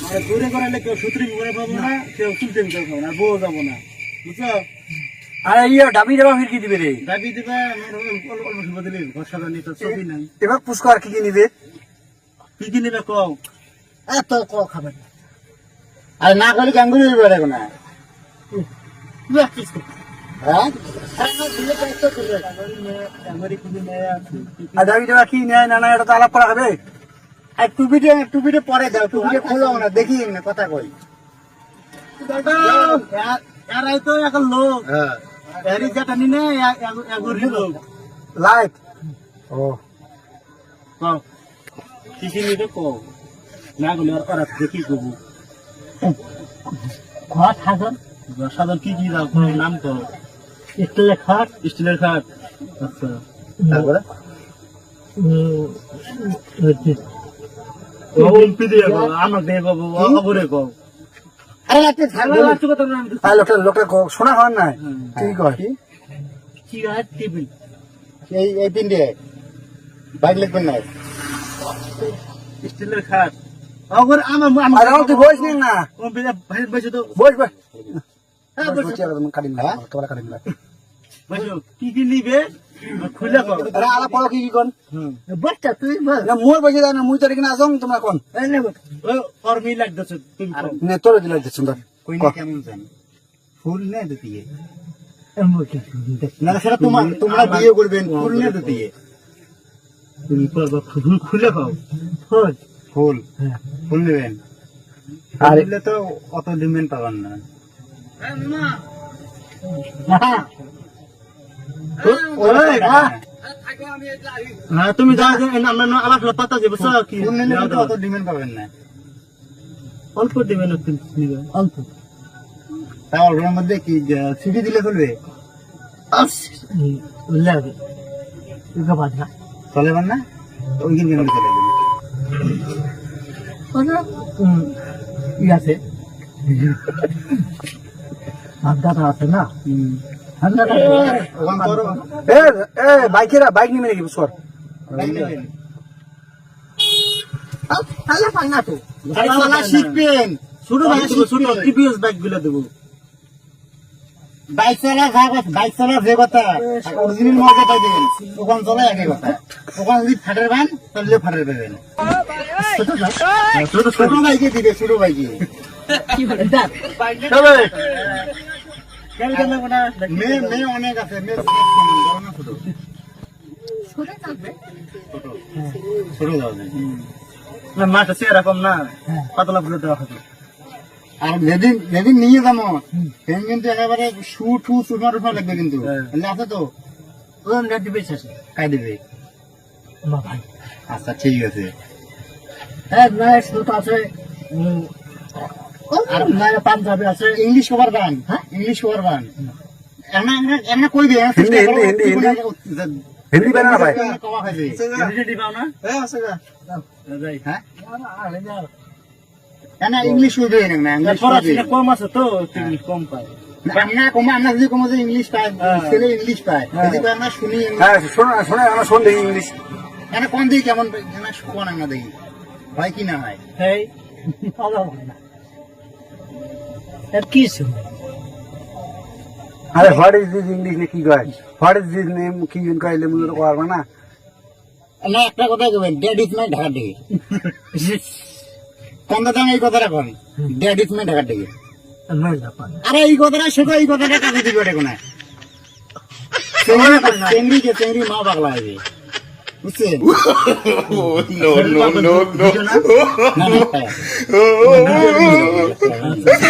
মানে দূরে করালে কেউ সূত্রিং করে পাবো না, কেউ চুলটিং করে পাবো না, বউ যাবো না, বুঝছো? আরে ইয়ে ডাবি দেবা ফির কি দিবে রে? দাবি দিবে অল্প অল্প দিলে ঘর সাজানি তো ছবি নাই। এবার পুষ্কর কি নিবে? কি কি নিবে কও? এত খাবে না। আর না করলে গাঙ্গুলি বেড়ে না। হ্যাঁ আর ডাবি দেবা কি নেয় না না এটা তো আলাপ করা হবে। আর টুপিটা পরে দাও, টুপিটা খোলো না, দেখি না কথা কই। এরাই তো এখন লোক, হ্যাঁ এরই যেটা নিনে এগুরি লোক। লাইট ও কও কি কি নিবে কও, না গেলে আর ওরা দেখি করবো। ঘর সাজন সাধারণ কি কি দাও নাম কও? স্টিলের খাট, স্টিলের খাট, আচ্ছা তারপরে আমার দিয়ে কবো অগরে কও। আরে রাতে থাকবে আর লোকটা শোনা হওয়ার নাই কি কয় চেয়ার টেবিল এই তিনটে বাইক লিখবেন না। স্টিলের খাট অগরে আমার আরে তুই বইস না ভাই বসে তো বইস বই হ্যাঁ বসে কাটিম না তোরা কাটিম না বসে কি কি নিবে খুলে কও। আরে আলাপ করো কি কোন বাচ্চা তুই বল না মোর বসে যায় না মুই তো কিনা আসং তোমরা কোন ওর মি লাগতেছে তুমি কও। নে তোর দিলা দিছ সুন্দর কই না কেমন জান ফুল নে দিতিয়ে না সেটা তোমরা বিয়ে করবেন, ফুল নে দিতিয়ে তুমি করবা ফুল খুলে কও। ফুল ফুল ফুল নেবেন। আর দিলে তো অত ডিমান্ড পাবেন না। হ্যাঁ তুমি যা আমরা আলাপ পাতা যে বুঝছো কি ফুল নিলে তো অত ডিমান্ড পাবেন না। অল্প দিবেন নিবে অল্প তাও ওর মধ্যে কি সিডি দিলে চলবে? চলে না ওইখানে কেন চলে আছে আড্ডাটা আছে না এ এ বাইকেরা বাইক নিবে নাকি বুঝছর শিখবেন। ছোট ভাই ছোট টিপিএস ব্যাগ গুলো দেবো। বাইক চালা যে কথা অরিজিনাল মজা পাইবেন, ওখান চলে একই কথা। ওখান যদি ফাটের বান তাহলে ফাটের পাবেন। ছোট বাইকে দিবে, ছোট বাইকে মেয়ে অনেক আছে, মেয়ে ছোট যাবে না মাছ আছে এরকম না, পাতলা ফুলে দেওয়া হবে। আর যেদিন নিয়ে যাবো সেদিন কিন্তু একেবারে শু সুমার উপর লাগবে কিন্তু আছে তো কাই দিবে। আচ্ছা ঠিক আছে। পাঞ্জাবি আছে ইংলিশ কভার বান, ইংলিশ কভার বান এমনা কই দে হিন্দি বানা ভাই কমা খাইবে দিবাও না হ্যাঁ না ইংলিশ কইবে না, ইংলিশ পড়াশোনা কম আছে তো তুমি কম পাই। আমরা যদি কমে যে ইংলিশ পায়, ছেলে ইংলিশ পায়, যদি আমরা শুনি হ্যাঁ শোনা আমরা শুন দেখি ইংলিশ কেন কোন দিকে কেমন কোন আমরা দেখি হয় কি না হয়। এই কি আরে হোয়াট ইজ দিস ইংলিশ নে কি কয় হোয়াট ইজ দিস নেম কি কইলে মুই তো পারবা না না একটা কথা কইবেন dad is my Dhaka day কোন দাম এই কথাটা কোন dad is my Dhaka day. আরে এই কথাটা শেখো, এই কথাটা কাজে দিবে দেখো না চেংড়ি মা পাগলা হবে বুঝছেন? no.